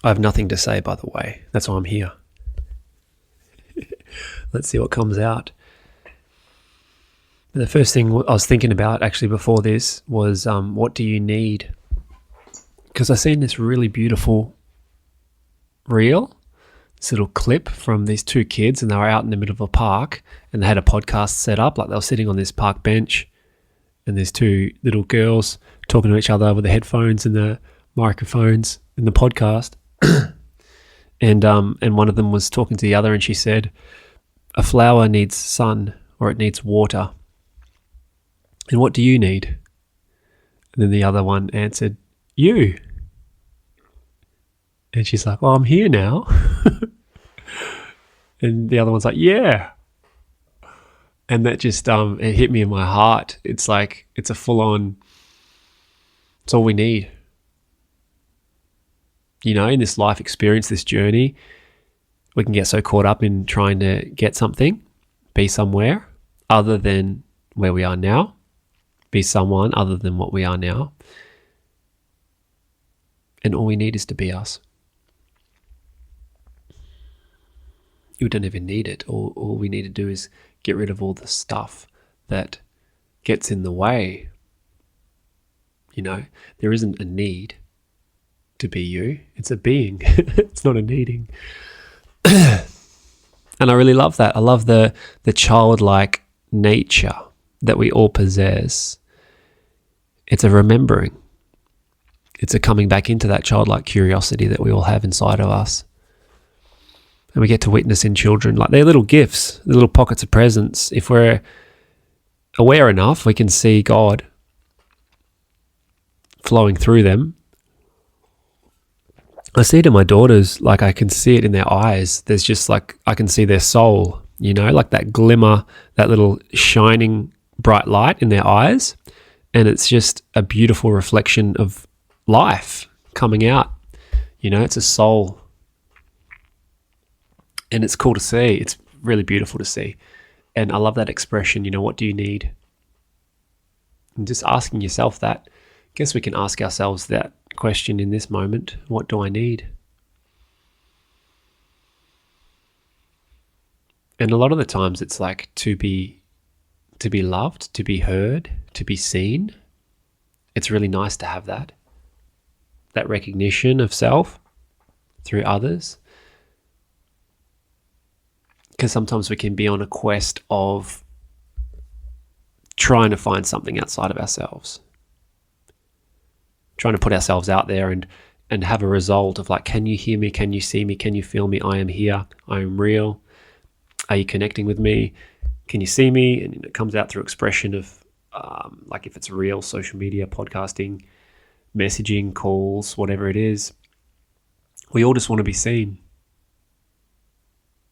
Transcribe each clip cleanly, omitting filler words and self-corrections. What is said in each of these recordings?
I have nothing to say, by the way. That's why I'm here. Let's see what comes out. The first thing I was thinking about actually before this was what do you need? Because I seen this really beautiful reel, this little clip from these two kids, and they were out in the middle of a park and they had a podcast set up, like they were sitting on this park bench and there's two little girls talking to each other with the headphones and the microphones in the podcast. And one of them was talking to the other and she said, a flower needs sun or it needs water. And what do you need? And then the other one answered, you. And she's like, well, I'm here now. And the other one's like, yeah. And that just, it hit me in my heart. It's like, it's a full on, it's all we need. You know, in this life experience, this journey, we can get so caught up in trying to get something, be somewhere other than where we are now, be someone other than what we are now. And all we need is to be us. You don't even need it. All we need to do is get rid of all the stuff that gets in the way. You know, there isn't a need to be you. It's a being. It's not a needing. And I really love that. I love the childlike nature that we all possess. It's a remembering. It's a coming back into that childlike curiosity that we all have inside of us. And we get to witness in children, like they're little gifts, the little pockets of presence. If we're aware enough, we can see God flowing through them. I see it in my daughters, like I can see it in their eyes. There's just like, I can see their soul, you know, like that glimmer, that little shining bright light in their eyes. And it's just a beautiful reflection of life coming out. You know, it's a soul. And it's cool to see. It's really beautiful to see. And I love that expression, you know, what do you need? And just asking yourself that. I guess we can ask ourselves that question in this moment. What do I need? And a lot of the times it's like to be loved, to be heard, to be seen. It's really nice to have that recognition of self through others. Because sometimes we can be on a quest of trying to find something outside of ourselves. Trying to put ourselves out there and have a result of like, can you hear me? Can you see me? Can you feel me? I am here. I am real. Are you connecting with me? Can you see me? And it comes out through expression of like if it's real, social media, podcasting, messaging, calls, whatever it is. We all just want to be seen.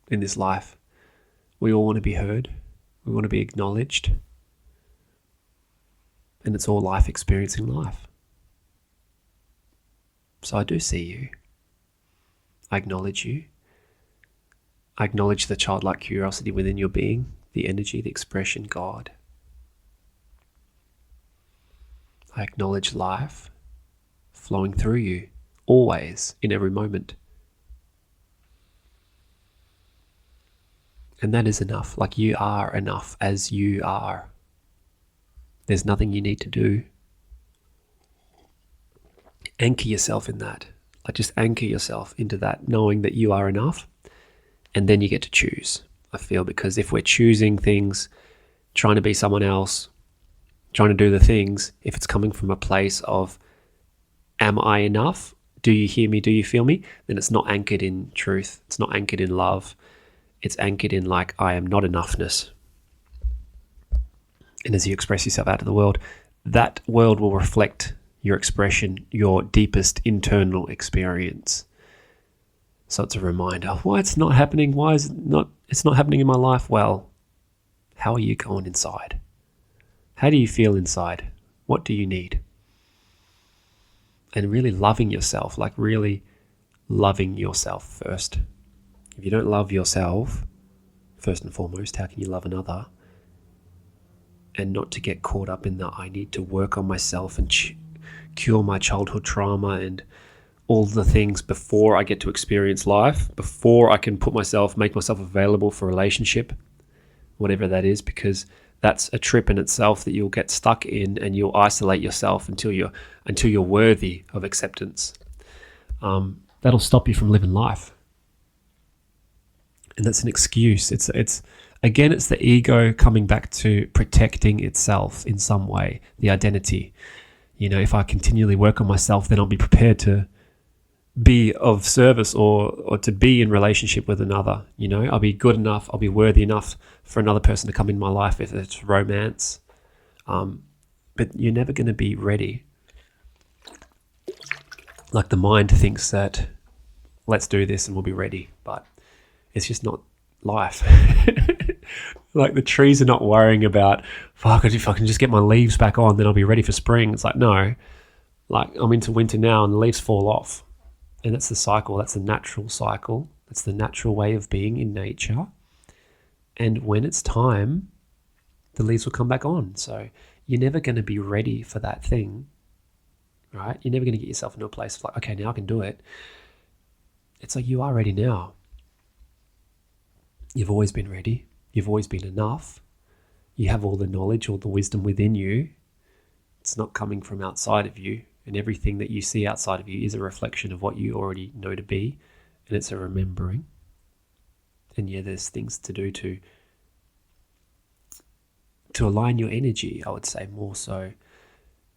In this life, we all want to be heard. We want to be acknowledged. And it's all life experiencing life. So I do see you. I acknowledge you. I acknowledge the childlike curiosity within your being, the energy, the expression, God. I acknowledge life flowing through you, always, in every moment. And that is enough. Like you are enough as you are. There's nothing you need to do. Anchor yourself in that. Like just anchor yourself into that, knowing that you are enough. And then you get to choose, I feel, because if we're choosing things, trying to be someone else, trying to do the things, if it's coming from a place of, am I enough? Do you hear me? Do you feel me? Then it's not anchored in truth. It's not anchored in love. It's anchored in like, I am not enoughness. And as you express yourself out to the world, that world will reflect your expression, your deepest internal experience. So it's a reminder, why it's not happening? Why is it's not happening in my life? Well, how are you going inside? How do you feel inside? What do you need? And really loving yourself, like really loving yourself first. If you don't love yourself, first and foremost, how can you love another? And not to get caught up in the, I need to work on myself and cure my childhood trauma and all the things before I get to experience life, before I can make myself available for relationship, whatever that is, because that's a trip in itself that you'll get stuck in, and you'll isolate yourself until you're worthy of acceptance. That'll stop you from living life. And that's an excuse. It's the ego coming back to protecting itself in some way, the identity. If I continually work on myself, then I'll be prepared to be of service or to be in relationship with another. I'll be good enough, I'll be worthy enough for another person to come in my life if it's romance. But you're never going to be ready. Like the mind thinks that let's do this and we'll be ready, but it's just not life. Like the trees are not worrying about, fuck, if I can just get my leaves back on, then I'll be ready for spring. It's like, no, like I'm into winter now and the leaves fall off. And that's the cycle. That's the natural cycle. That's the natural way of being in nature. And when it's time, the leaves will come back on. So you're never going to be ready for that thing, right? You're never going to get yourself into a place of like, okay, now I can do it. It's like you are ready now. You've always been ready. You've always been enough. You have all the knowledge, all the wisdom within you. It's not coming from outside of you. And everything that you see outside of you is a reflection of what you already know to be. And it's a remembering. And yeah, there's things to do to align your energy, I would say, more so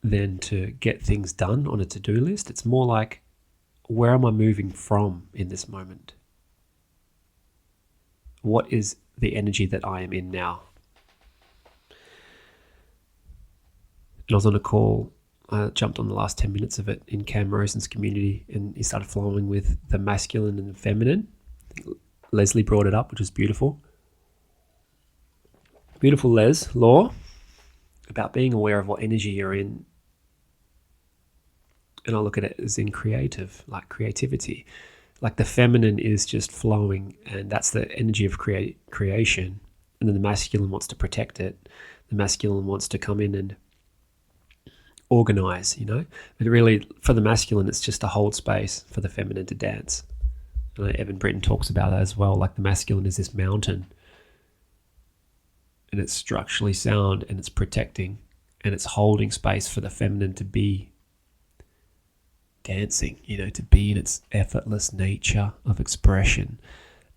than to get things done on a to-do list. It's more like, where am I moving from in this moment? What is the energy that I am in now? And I was on a call, I jumped on the last 10 minutes of it in Cam Rosen's community, and he started flowing with the masculine and the feminine. Leslie brought it up, which was beautiful. Beautiful law about being aware of what energy you're in. And I look at it as in creative, like creativity. Like the feminine is just flowing, and that's the energy of creation. And then the masculine wants to protect it. The masculine wants to come in and organize, But really, for the masculine, it's just to hold space for the feminine to dance. And Evan Britton talks about that as well. Like the masculine is this mountain, and it's structurally sound, and it's protecting, and it's holding space for the feminine to be dancing, to be in its effortless nature of expression.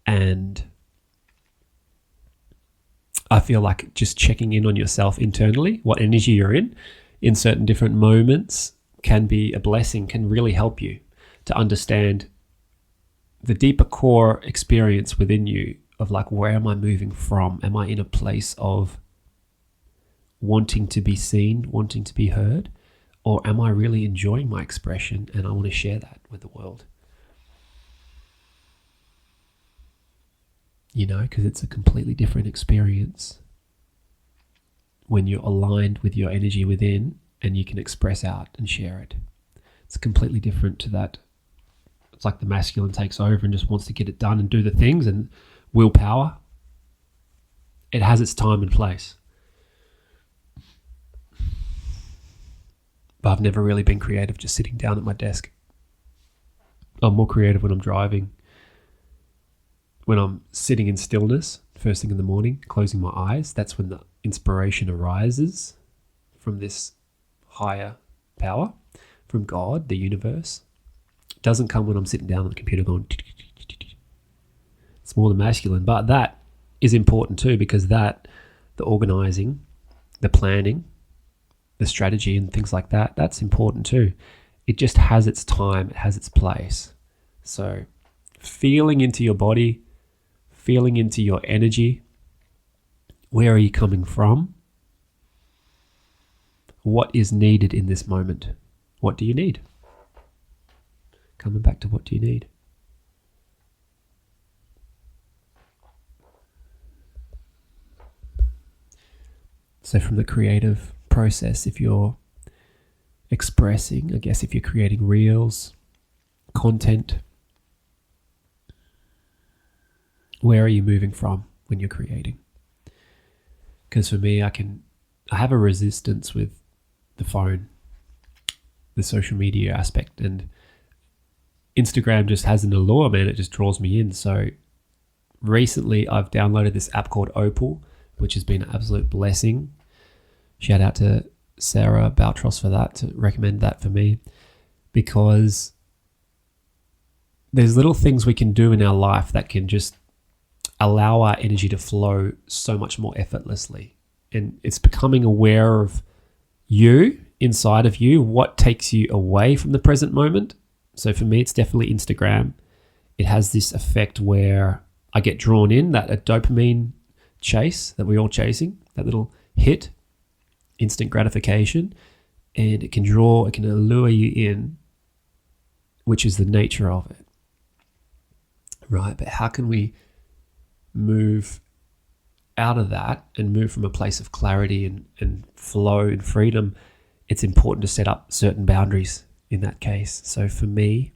And I feel like just checking in on yourself internally, what energy you're in certain different moments, can be a blessing, can really help you to understand the deeper core experience within you of like, where am I moving from? Am I in a place of wanting to be seen, wanting to be heard? Or am I really enjoying my expression and I want to share that with the world? Because it's a completely different experience when you're aligned with your energy within and you can express out and share it. It's completely different to that. It's like the masculine takes over and just wants to get it done and do the things, and willpower. It has its time and place. But I've never really been creative just sitting down at my desk. I'm more creative when I'm driving, when I'm sitting in stillness, first thing in the morning, closing my eyes. That's when the inspiration arises from this higher power, from God, the universe. It doesn't come when I'm sitting down on the computer going... It's more the masculine, but that is important too, because the organizing, the planning, the strategy and things like that, that's important too. It just has its time, it has its place. So feeling into your body, feeling into your energy, where are you coming from? What is needed in this moment? What do you need? Coming back to what do you need? So from the creative process, if you're expressing, I guess if you're creating reels, content, where are you moving from when you're creating? Because for me, I have a resistance with the phone, the social media aspect, and Instagram just has an allure, man. It just draws me in. So recently I've downloaded this app called Opal, which has been an absolute blessing. Shout out to Sarah Baltros for that, to recommend that for me, because there's little things we can do in our life that can just allow our energy to flow so much more effortlessly. And it's becoming aware of you, inside of you, what takes you away from the present moment. So for me, it's definitely Instagram. It has this effect where I get drawn in, that a dopamine chase that we're all chasing, that little hit, instant gratification, and it can allure you in, which is the nature of it, right? But how can we move out of that and move from a place of clarity and flow and freedom? It's important to set up certain boundaries in that case. So for me,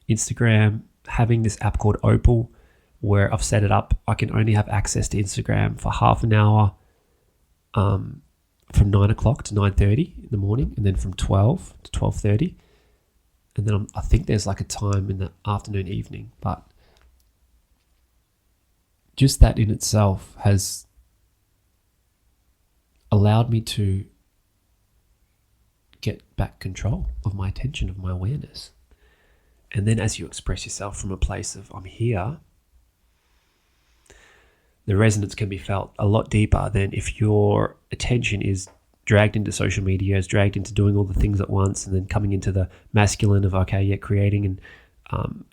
Instagram, having this app called Opal, where I've set it up, I can only have access to Instagram for half an hour from 9 o'clock to 9:30 in the morning, and then from 12 to 12:30. And then I think there's like a time in the afternoon, evening. But just that in itself has allowed me to get back control of my attention, of my awareness. And then as you express yourself from a place of I'm here, the resonance can be felt a lot deeper than if your attention is dragged into social media, is dragged into doing all the things at once, and then coming into the masculine of, okay, yeah, creating and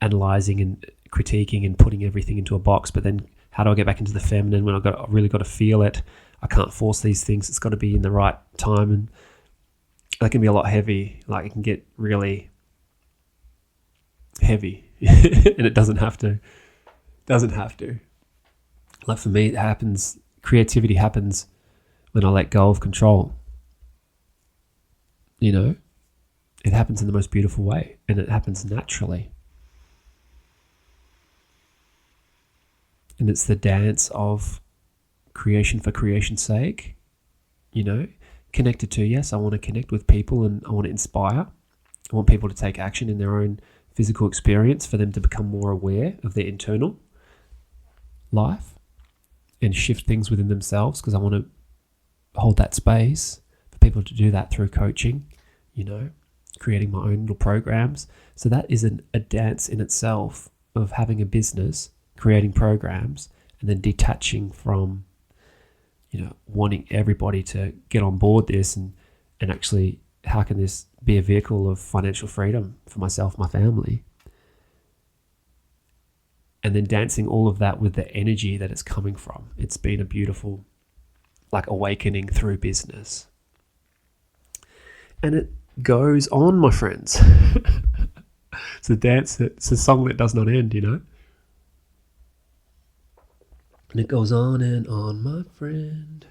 analyzing and critiquing and putting everything into a box. But then how do I get back into the feminine when I've really got to feel it? I can't force these things. It's got to be in the right time. And that can be a lot heavy. Like it can get really heavy and it doesn't have to. Like for me, it happens, creativity happens when I let go of control. You know, it happens in the most beautiful way and it happens naturally. And it's the dance of creation for creation's sake, you know, connected to, yes, I want to connect with people and I want to inspire. I want people to take action in their own physical experience, for them to become more aware of their internal life and shift things within themselves, because I want to hold that space for people to do that through coaching, you know, creating my own little programs. So that is a dance in itself of having a business, creating programs, and then detaching from, you know, wanting everybody to get on board this and actually, how can this be a vehicle of financial freedom for myself, my family? And then dancing all of that with the energy that it's coming from. It's been a beautiful, like, awakening through business. And it goes on, my friends. It's a dance, it's a song that does not end, you know? And it goes on and on, my friend.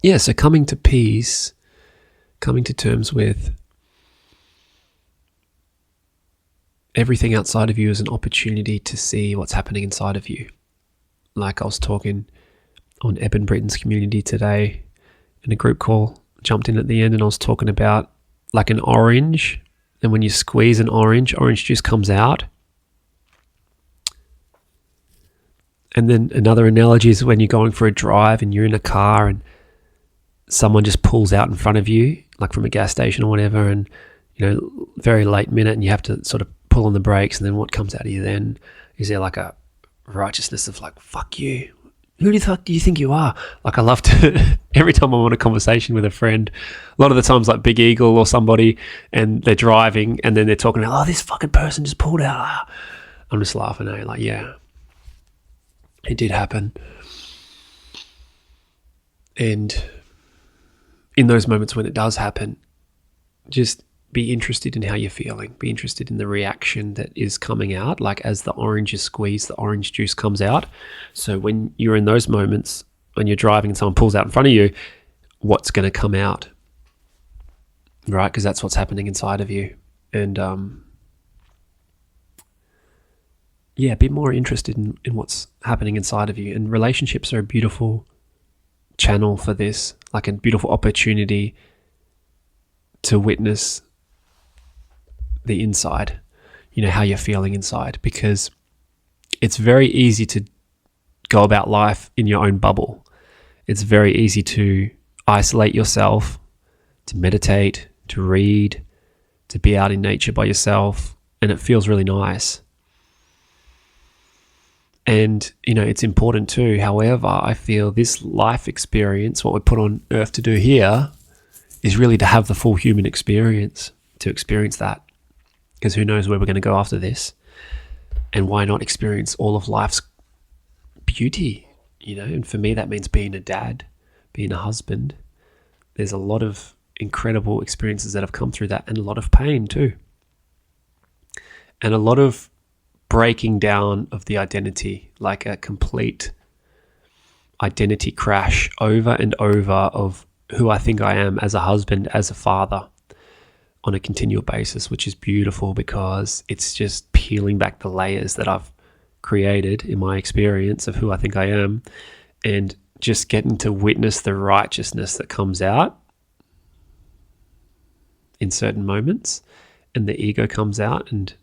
Yeah, so coming to peace, coming to terms with everything outside of you is an opportunity to see what's happening inside of you. Like I was talking on Eben Britton's community today in a group call, jumped in at the end, and I was talking about like an orange, and when you squeeze an orange juice comes out. And then another analogy is when you're going for a drive and you're in a car and someone just pulls out in front of you, like from a gas station or whatever, and, you know, very late minute, and you have to sort of pull on the brakes, and then what comes out of you then? Is there like a righteousness of like, fuck you, who the fuck do you think you are? Like I love to, every time I'm on a conversation with a friend, a lot of the times like Big Eagle or somebody, and they're driving and then they're talking about, oh, this fucking person just pulled out. I'm just laughing at it, like, yeah, it did happen. And in those moments when it does happen, just be interested in how you're feeling. Be interested in the reaction that is coming out. Like as the orange is squeezed, the orange juice comes out. So when you're in those moments, when you're driving and someone pulls out in front of you, what's going to come out? Right? Because that's what's happening inside of you. And yeah, be more interested in what's happening inside of you. And relationships are a beautiful channel for this, like a beautiful opportunity to witness the inside, how you're feeling inside, because it's very easy to go about life in your own bubble. It's very easy to isolate yourself, to meditate, to read, to be out in nature by yourself, and it feels really nice. And, it's important too. However, I feel this life experience, what we're put on earth to do here, is really to have the full human experience, to experience that. Because who knows where we're going to go after this? And why not experience all of life's beauty? And for me, that means being a dad, being a husband. There's a lot of incredible experiences that have come through that, and a lot of pain too. And a lot of breaking down of the identity, like a complete identity crash over and over of who I think I am as a husband, as a father, on a continual basis, which is beautiful because it's just peeling back the layers that I've created in my experience of who I think I am, and just getting to witness the righteousness that comes out in certain moments, and the ego comes out. And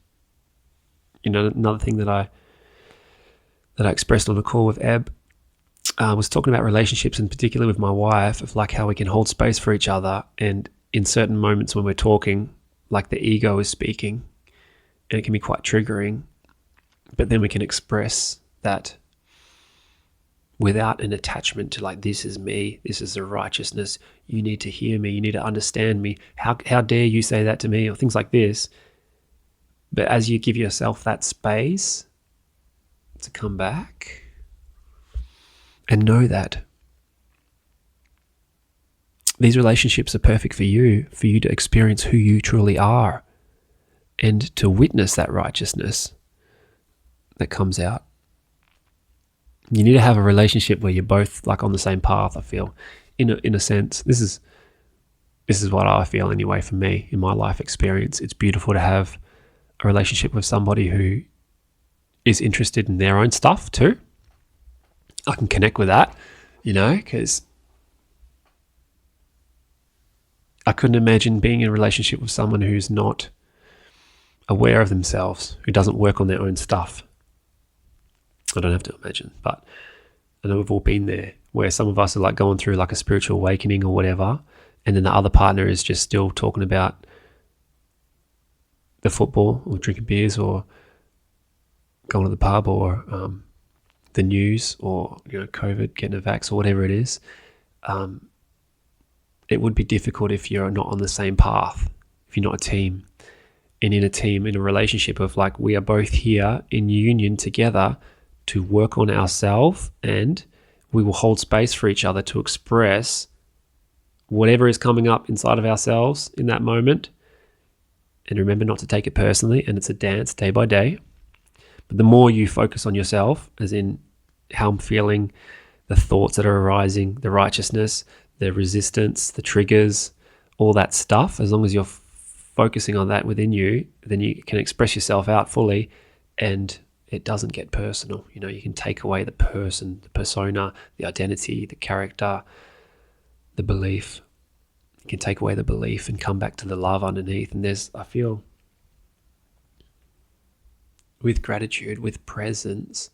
another thing that I expressed on the call with Eb, was talking about relationships, in particular with my wife, of like how we can hold space for each other, and in certain moments when we're talking, like the ego is speaking, and it can be quite triggering, but then we can express that without an attachment to like, this is me, this is the righteousness, you need to hear me, you need to understand me, how dare you say that to me, or things like this. But as you give yourself that space to come back and know that these relationships are perfect for you to experience who you truly are, and to witness that righteousness that comes out. You need to have a relationship where you're both like on the same path, I feel, in a sense. This is what I feel anyway for me in my life experience. It's beautiful to have a relationship with somebody who is interested in their own stuff too. I can connect with that, because I couldn't imagine being in a relationship with someone who's not aware of themselves, who doesn't work on their own stuff. I don't have to imagine, but I know we've all been there, where some of us are like going through like a spiritual awakening or whatever, and then the other partner is just still talking about the football or drinking beers or going to the pub or the news or COVID, getting a vax or whatever it is. It would be difficult if you're not on the same path, if you're not a team. And in a team, in a relationship of like, we are both here in union together to work on ourselves, and we will hold space for each other to express whatever is coming up inside of ourselves in that moment. And remember not to take it personally, and it's a dance day by day. But the more you focus on yourself, as in how I'm feeling, the thoughts that are arising, the righteousness, the resistance, the triggers, all that stuff, as long as you're focusing on that within you, then you can express yourself out fully, and it doesn't get personal. You can take away the person, the persona, the identity, the character, the belief. You can take away the belief and come back to the love underneath. And I feel, with gratitude, with presence,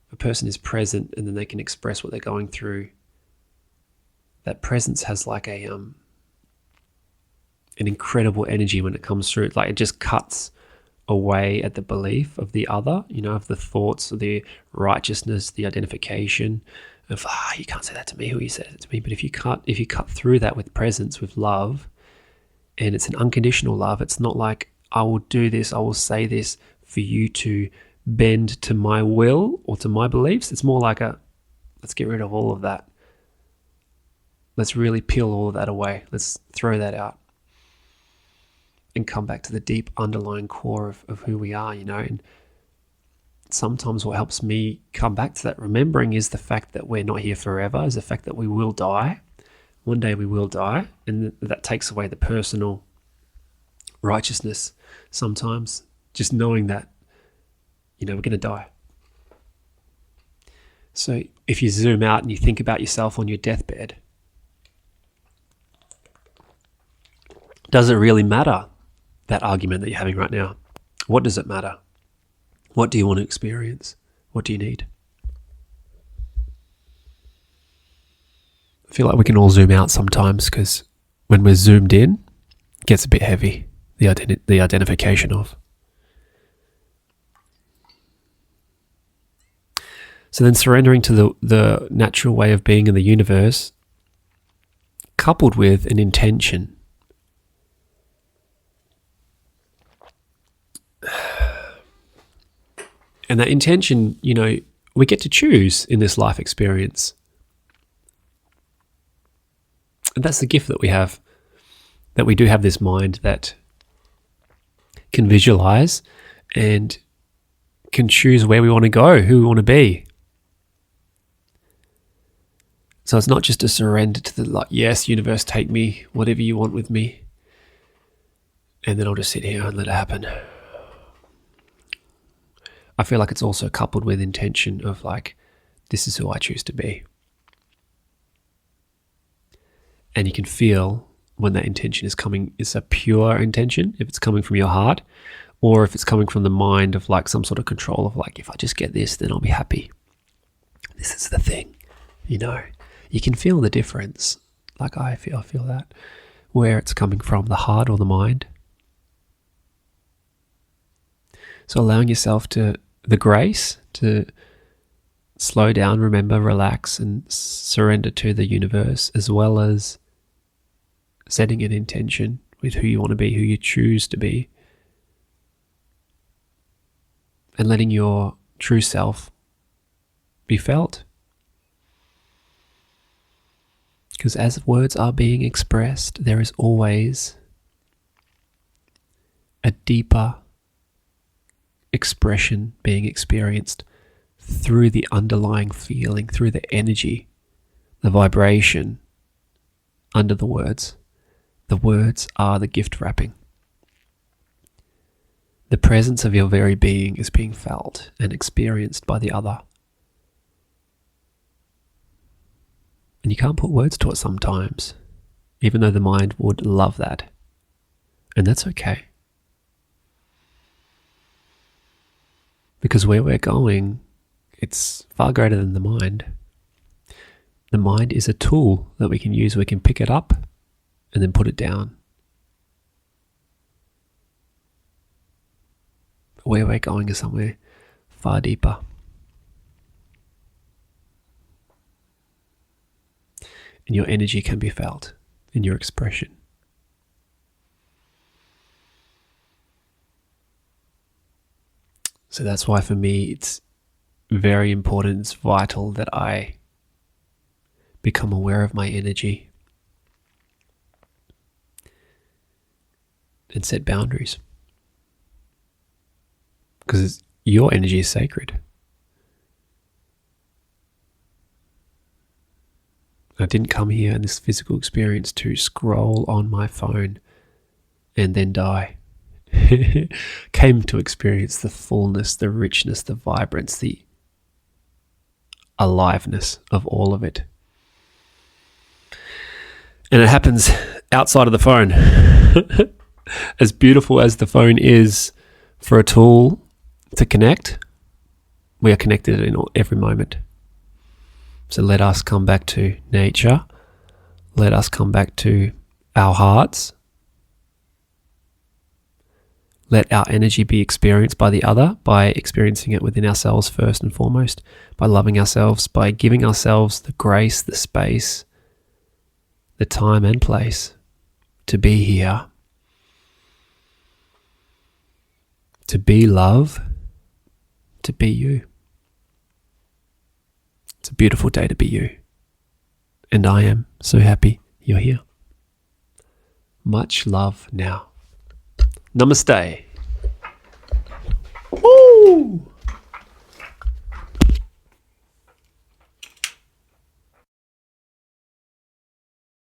if a person is present and then they can express what they're going through, that presence has like an incredible energy when it comes through. Like, it just cuts away at the belief of the other, of the thoughts, of the righteousness, the identification of, you can't say that to me, who you said it to me. But if you cut through that with presence, with love, and it's an unconditional love, it's not like, I will do this, I will say this for you to bend to my will or to my beliefs. It's more like let's get rid of all of that. Let's really peel all of that away. Let's throw that out and come back to the deep underlying core of who we are, And sometimes what helps me come back to that remembering is the fact that we're not here forever, is the fact that we will die. One day we will die, and that takes away the personal righteousness sometimes, just knowing that, we're going to die. So if you zoom out and you think about yourself on your deathbed, does it really matter that argument that you're having right now. What does it matter? What do you want to experience? What do you need? I feel like we can all zoom out sometimes, because when we're zoomed in, it gets a bit heavy, the identification of. So then surrendering to the natural way of being in the universe, coupled with an intention. And that intention, we get to choose in this life experience. And that's the gift that we have, that we do have this mind that can visualize and can choose where we want to go, who we want to be. So it's not just a surrender to the, yes, universe, take me, whatever you want with me. And then I'll just sit here and let it happen. I feel like it's also coupled with intention of this is who I choose to be. And you can feel when that intention is a pure intention, if it's coming from your heart, or if it's coming from the mind of some sort of control of if I just get this, then I'll be happy. This is the thing, You can feel the difference. I feel that, where it's coming from, the heart or the mind. So allowing yourself the grace to slow down, remember, relax, and surrender to the universe, as well as setting an intention with who you want to be, who you choose to be, and letting your true self be felt. Because as words are being expressed, there is always a deeper expression being experienced through the underlying feeling, through the energy, the vibration under the words. The words are the gift wrapping. The presence of your very being is being felt and experienced by the other. And you can't put words to it sometimes, even though the mind would love that. And that's okay. Because where we're going, it's far greater than the mind. The mind is a tool that we can use. We can pick it up and then put it down. But where we're going is somewhere far deeper. And your energy can be felt in your expression. So that's why for me it's very important, it's vital that I become aware of my energy and set boundaries. Because your energy is sacred. I didn't come here in this physical experience to scroll on my phone and then die. Came to experience the fullness, the richness, the vibrance, the aliveness of all of it. And it happens outside of the phone. As beautiful as the phone is for a tool to connect, we are connected in every moment. So let us come back to nature. Let us come back to our hearts. Let our energy be experienced by the other, by experiencing it within ourselves first and foremost, by loving ourselves, by giving ourselves the grace, the space, the time and place to be here, to be love, to be you. It's a beautiful day to be you. And I am so happy you're here. Much love now. Namaste. Woo!